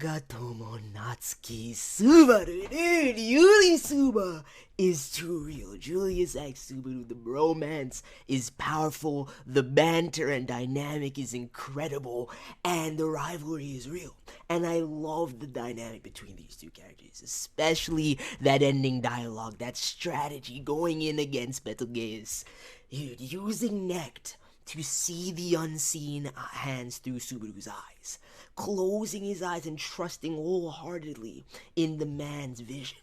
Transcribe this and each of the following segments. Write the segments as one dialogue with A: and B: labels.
A: waga tomo Natsuki Subaru. Dude, JuliSuba is too real. Isekai Subaru, the bromance is powerful, the banter and dynamic is incredible, and the rivalry is real. And I love the dynamic between these two characters, especially that ending dialogue, that strategy going in against Betelgeuse. Dude, using Nect to see the unseen hands through Subaru's eyes, closing his eyes and trusting wholeheartedly in the man's vision,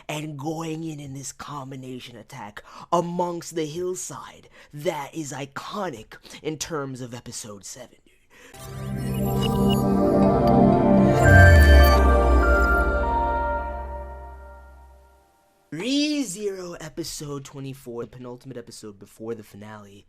A: and going in this combination attack amongst the hillside that is iconic in terms of episode 7, dude. ReZero episode 24, the penultimate episode before the finale.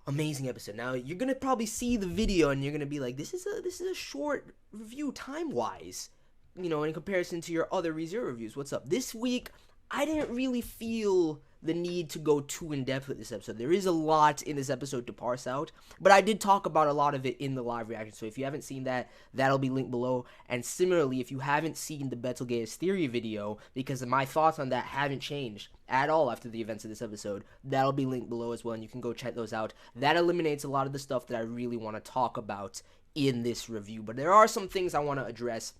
A: Amazing episode. Now you're gonna probably see the video and you're gonna be like, this is a short review time-wise, you know, in comparison to your other ReZero reviews. What's up? This week, I didn't really feel the need to go too in-depth with this episode. There is a lot in this episode to parse out, but I did talk about a lot of it in the live reaction, so if you haven't seen that, that'll be linked below. And similarly, if you haven't seen the Betelgeuse theory video, because my thoughts on that haven't changed at all after the events of this episode, that'll be linked below as well, and you can go check those out. That eliminates a lot of the stuff that I really want to talk about in this review, but there are some things I want to address.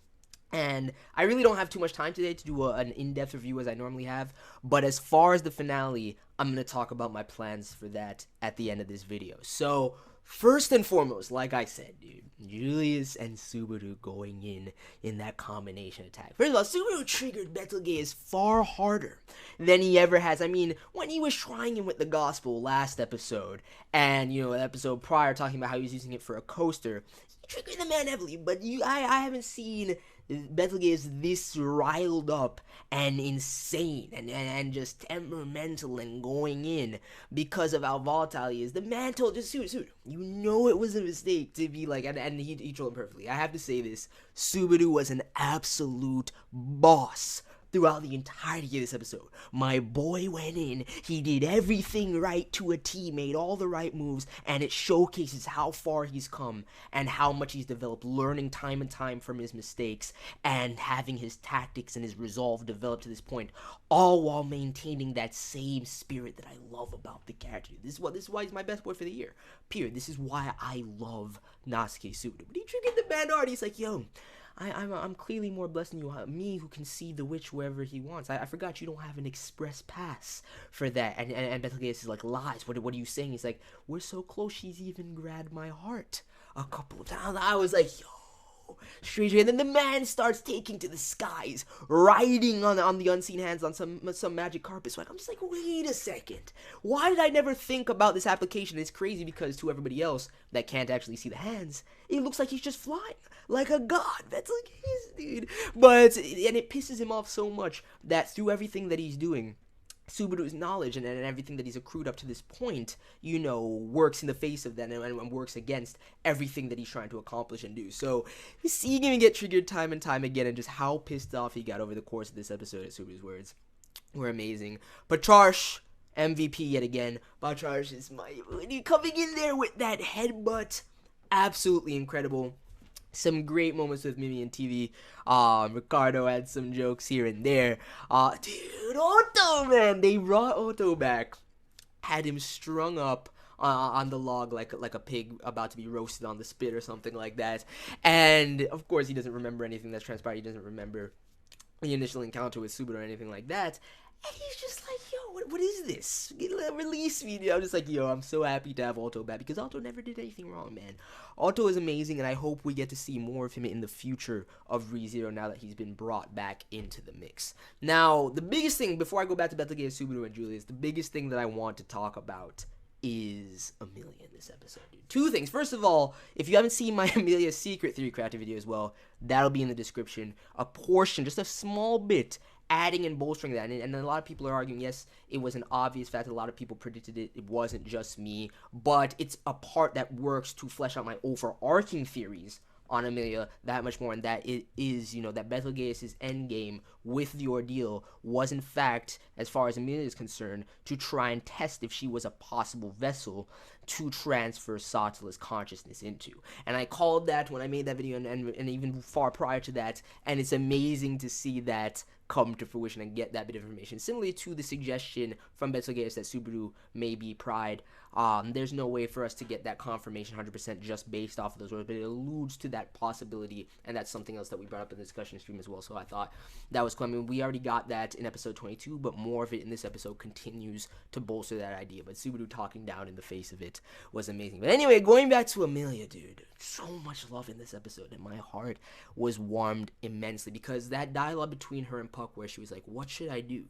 A: And I really don't have too much time today to do an in-depth review as I normally have, but as far as the finale, I'm going to talk about my plans for that at the end of this video. So, first and foremost, like I said, dude, Julius and Subaru going in that combination attack. First of all, Subaru triggered Betelgeuse far harder than he ever has. I mean, when he was trying him with the gospel last episode, and, you know, the episode prior talking about how he was using it for a coaster, he triggered the man heavily, but I haven't seen Betelgeuse this riled up and insane and just temperamental and going in because of how volatile he is. The man told just Subaru, you know it was a mistake to be like, and he told him perfectly. I have to say this, Subaru was an absolute boss throughout the entirety of this episode. My boy went in, he did everything right to a T, made all the right moves, and it showcases how far he's come and how much he's developed, learning time and time from his mistakes and having his tactics and his resolve developed to this point, all while maintaining that same spirit that I love about the character. This is why he's my best boy for the year. Period. This is why I love Natsuki Subaru. But he triggered the band art. He's like, yo, I'm clearly more blessed than you. Me who can see the witch wherever he wants. I forgot you don't have an express pass for that. And Betelgeuse is like, lies. What are you saying? He's like, we're so close. She's even grabbed my heart a couple of times. I was like, yo, strange. And then the man starts taking to the skies, riding on the unseen hands on some magic carpet. So I'm just like, wait a second. Why did I never think about this application? It's crazy because to everybody else that can't actually see the hands, it looks like he's just flying like a god. That's like his dude. And it pisses him off so much that through everything that he's doing, Subaru's knowledge and everything that he's accrued up to this point, you know, works in the face of that and works against everything that he's trying to accomplish and do. So, seeing him get triggered time and time again and just how pissed off he got over the course of this episode, at Subaru's words, were amazing. Petrarch, MVP yet again. Petrarch is coming in there with that headbutt, absolutely incredible. Some great moments with Mimi and TV. Ricardo had some jokes here and there. Dude, Otto, man, they brought Otto back. Had him strung up on the log like a pig about to be roasted on the spit or something like that. And of course, he doesn't remember anything that's transpired. He doesn't remember the initial encounter with Subaru or anything like that. And he's just like, yo, what is this? Release me. I'm just like, yo, I'm so happy to have Otto back because Otto never did anything wrong, man. Otto is amazing, and I hope we get to see more of him in the future of ReZero now that he's been brought back into the mix. Now, the biggest thing, before I go back to Betelgeuse, Subaru, and Julius, the biggest thing that I want to talk about is Emilia in this episode, dude. Two things. First of all, if you haven't seen my Emilia Secret Theory crafted video as well, that'll be in the description. A portion, just a small bit, adding and bolstering that, and a lot of people are arguing, yes, it was an obvious fact, a lot of people predicted it, it wasn't just me, but it's a part that works to flesh out my overarching theories on Emilia that much more, and that it is, you know, that Betelgeuse's endgame with the ordeal was in fact, as far as Emilia is concerned, to try and test if she was a possible vessel to transfer Satola's consciousness into. And I called that when I made that video, and even far prior to that, and it's amazing to see that come to fruition and get that bit of information. Similarly to the suggestion from Betelgeuse that Subaru may be Pride, there's no way for us to get that confirmation 100% just based off of those words, but it alludes to that possibility, and that's something else that we brought up in the discussion stream as well, so I thought that was cool. I mean, we already got that in episode 22, but more of it in this episode continues to bolster that idea, but Subaru talking down in the face of it was amazing. But anyway, going back to Emilia, dude, so much love in this episode, and my heart was warmed immensely, because that dialogue between her and Puck, where she was like, what should I do?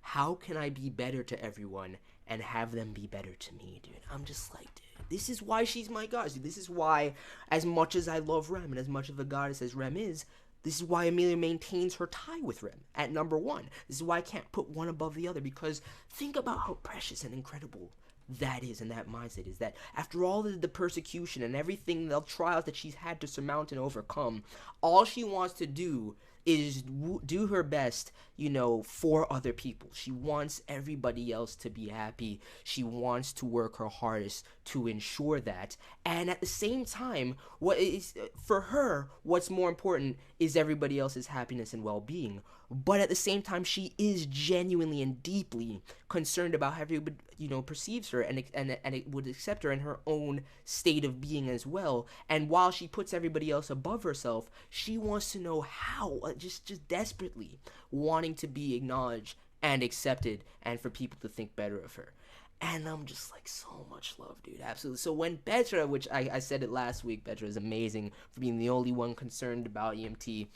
A: How can I be better to everyone and have them be better to me, dude? I'm just like, dude, this is why she's my goddess, dude. This is why, as much as I love Rem, and as much of a goddess as Rem is, this is why Emilia maintains her tie with Rem at number 1. This is why I can't put one above the other, because think about how precious and incredible that is, and that mindset is, that after all the persecution and everything, the trials that she's had to surmount and overcome, all she wants to do is do her best, you know, for other people. She wants everybody else to be happy. She wants to work her hardest to ensure that. And at the same time, what is for her, what's more important is everybody else's happiness and well-being. But at the same time, she is genuinely and deeply concerned about how everybody, you know, perceives her, and it would accept her in her own state of being as well. And while she puts everybody else above herself, she wants to know how, just desperately wanting to be acknowledged and accepted, and for people to think better of her. And I'm just like, so much love, dude. Absolutely. So when Petra, which I said it last week, Petra is amazing for being the only one concerned about EMT.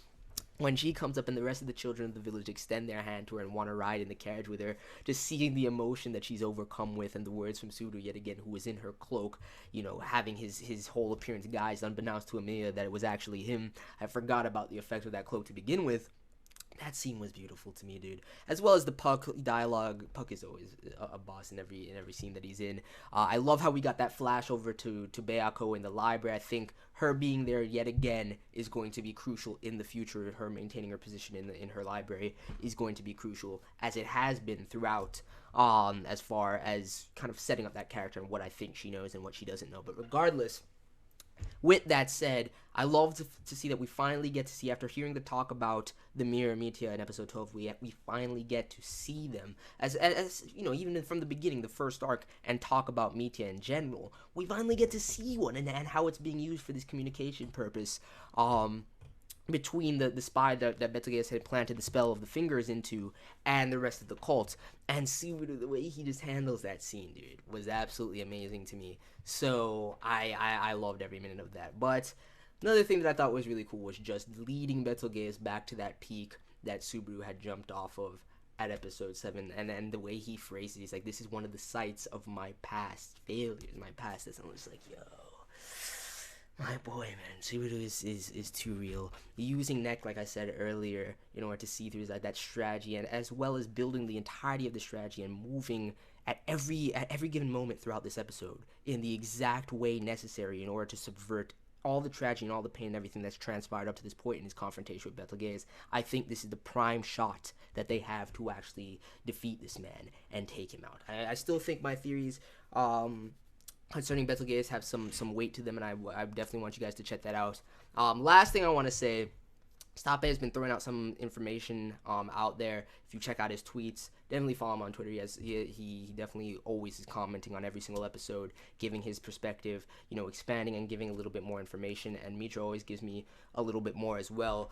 A: When she comes up and the rest of the children of the village extend their hand to her and want to ride in the carriage with her, just seeing the emotion that she's overcome with, and the words from Subaru yet again, who was in her cloak, you know, having his whole appearance guised, unbeknownst to Emilia that it was actually him. I forgot about the effect of that cloak to begin with. That scene was beautiful to me, dude. As well as the Puck dialogue. Puck is always a boss in every scene that he's in. I love how we got that flash over to Bayako in the library. I think her being there yet again is going to be crucial in the future. Her maintaining her position in her library is going to be crucial, as it has been throughout, as far as kind of setting up that character and what I think she knows and what she doesn't know. But regardless, with that said, I love to see that we finally get to see, after hearing the talk about the mirror Mitya in episode 12, we finally get to see them as you know, even from the beginning, the first arc, and talk about Mitya in general. We finally get to see one, and how it's being used for this communication purpose. Between the spy that Betelgeuse had planted the spell of the fingers into, and the rest of the cult. And Subaru, the way he just handles that scene, dude, was absolutely amazing to me. So I loved every minute of that. But another thing that I thought was really cool was just leading Betelgeuse back to that peak that Subaru had jumped off of at episode 7, and the way he phrased it, he's like, this is one of the sites of my past failures, my past this, and I was like, yo, my boy, man, Subaru is too real. Using neck, like I said earlier, in order to see through that strategy, and as well as building the entirety of the strategy and moving at every given moment throughout this episode in the exact way necessary in order to subvert all the tragedy and all the pain and everything that's transpired up to this point in his confrontation with Betelgeuse. I think this is the prime shot that they have to actually defeat this man and take him out. I still think my theories concerning Betelgeuse have some weight to them, and I definitely want you guys to check that out. Last thing I want to say, Stape has been throwing out some information out there. If you check out his tweets, definitely follow him on Twitter. He definitely always is commenting on every single episode, giving his perspective, you know, expanding and giving a little bit more information, and Mitra always gives me a little bit more as well.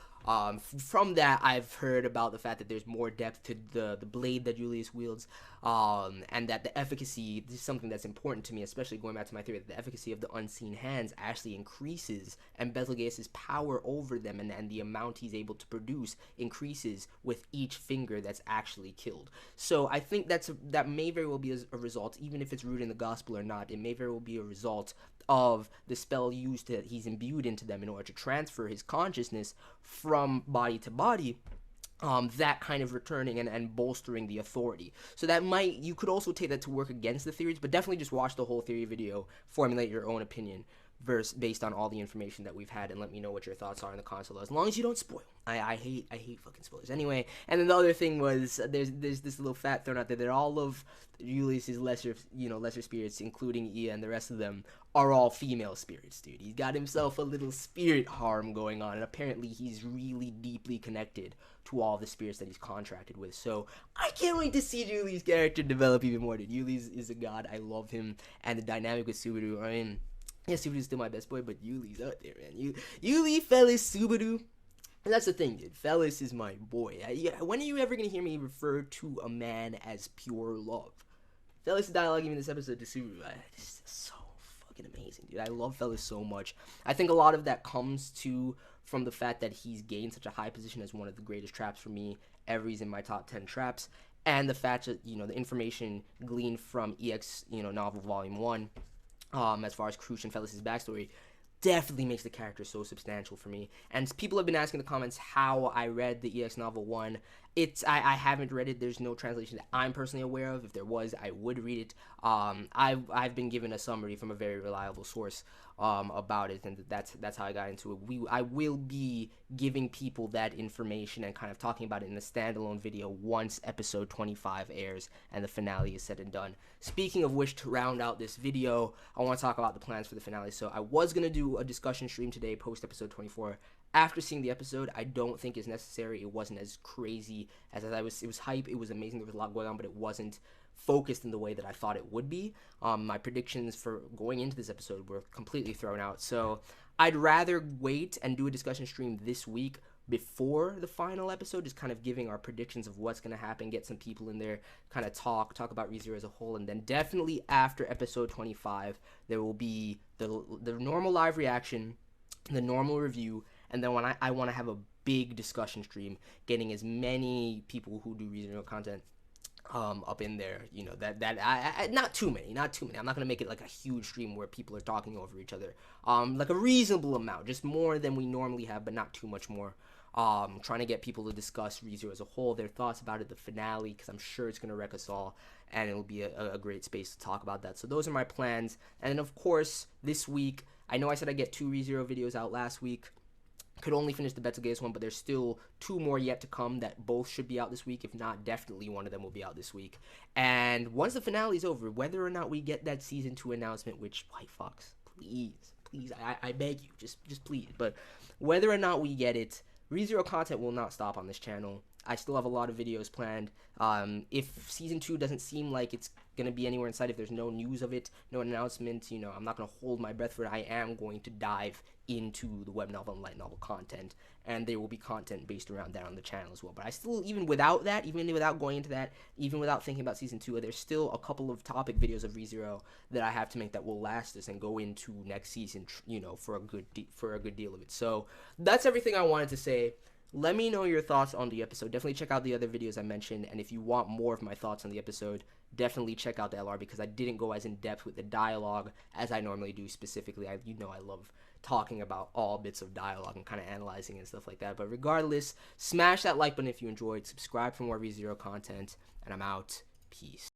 A: From that, I've heard about the fact that there's more depth to the blade that Julius wields, and that the efficacy, this is something that's important to me, especially going back to my theory, that the efficacy of the unseen hands actually increases, and Betelgeuse's power over them and the amount he's able to produce increases with each finger that's actually killed. So I think that may very well be a result, even if it's rooted in the gospel or not, it may very well be a result of the spell used that he's imbued into them in order to transfer his consciousness from body to body, that kind of returning and bolstering the authority. So that you could also take that to work against the theories, but definitely just watch the whole theory video, formulate your own opinion. based on all the information that we've had, and let me know what your thoughts are on the console, as long as you don't spoil. I hate fucking spoilers. Anyway, and then the other thing was there's this little fact thrown out there that all of Julius's lesser spirits, including Ia and the rest of them, are all female spirits, dude. He's got himself a little spirit harem going on, and apparently he's really deeply connected to all the spirits that he's contracted with. So I can't wait to see Juli's character develop even more, dude. Juli is a god. I love him, and the dynamic with Subaru. I mean, yeah, Subaru's still my best boy, but Juli's out there, man. Juli, Felis, Subaru. And that's the thing, dude. Felis is my boy. When are you ever going to hear me refer to a man as pure love? Felis' dialogue even this episode to Subaru, this is so fucking amazing, dude. I love Felis so much. I think a lot of that comes from the fact that he's gained such a high position as one of the greatest traps for me ever. He's in my top 10 traps. And the fact that, the information gleaned from EX, novel volume 1, as far as Krush and Felis' backstory, definitely makes the character so substantial for me. And people have been asking in the comments how I read the EX novel 1. I haven't read it. There's no translation that I'm personally aware of. If there was, I would read it. I've been given a summary from a very reliable source about it, and that's how I got into it. I will be giving people that information and kind of talking about it in a standalone video once episode 25 airs and the finale is said and done. Speaking of which, to round out this video, I want to talk about the plans for the finale. So I was going to do a discussion stream today post episode 24. After seeing the episode, I don't think it's necessary. It wasn't as crazy as it was hype. It was amazing. There was a lot going on, but it wasn't focused in the way that I thought it would be. My predictions for going into this episode were completely thrown out. So I'd rather wait and do a discussion stream this week before the final episode, just kind of giving our predictions of what's going to happen, get some people in there, kind of talk about ReZero as a whole, and then definitely after episode 25, there will be the normal live reaction, the normal review, and then when I want to have a big discussion stream, getting as many people who do ReZero content up in there, not too many. I'm not gonna make it like a huge stream where people are talking over each other. Like a reasonable amount, just more than we normally have, but not too much more. Trying to get people to discuss ReZero as a whole, their thoughts about it, the finale, because I'm sure it's gonna wreck us all, and it'll be a great space to talk about that. So those are my plans, and then of course this week, I know I said I'd get 2 ReZero videos out last week. Could only finish the Betelgeuse one, but there's still 2 more yet to come that both should be out this week. If not, definitely one of them will be out this week. And once the finale is over, whether or not we get that season 2 announcement, which, White Fox, please, I beg you, just please. But whether or not we get it, ReZero content will not stop on this channel. I still have a lot of videos planned. If season 2 doesn't seem like it's going to be anywhere in sight, if there's no news of it, no announcement, I'm not going to hold my breath for it. I am going to dive into the web novel and light novel content, and there will be content based around that on the channel as well. But I still, even without going into that, even without thinking about season 2, there's still a couple of topic videos of ReZero that I have to make that will last us and go into next season, for a good deal of it. So that's everything I wanted to say. Let me know your thoughts on the episode. Definitely check out the other videos I mentioned, and if you want more of my thoughts on the episode, definitely check out the LR, because I didn't go as in depth with the dialogue as I normally do. Specifically, I love talking about all bits of dialogue and kind of analyzing and stuff like that. But regardless, smash that like button if you enjoyed, subscribe for more ReZero content, and I'm out. Peace.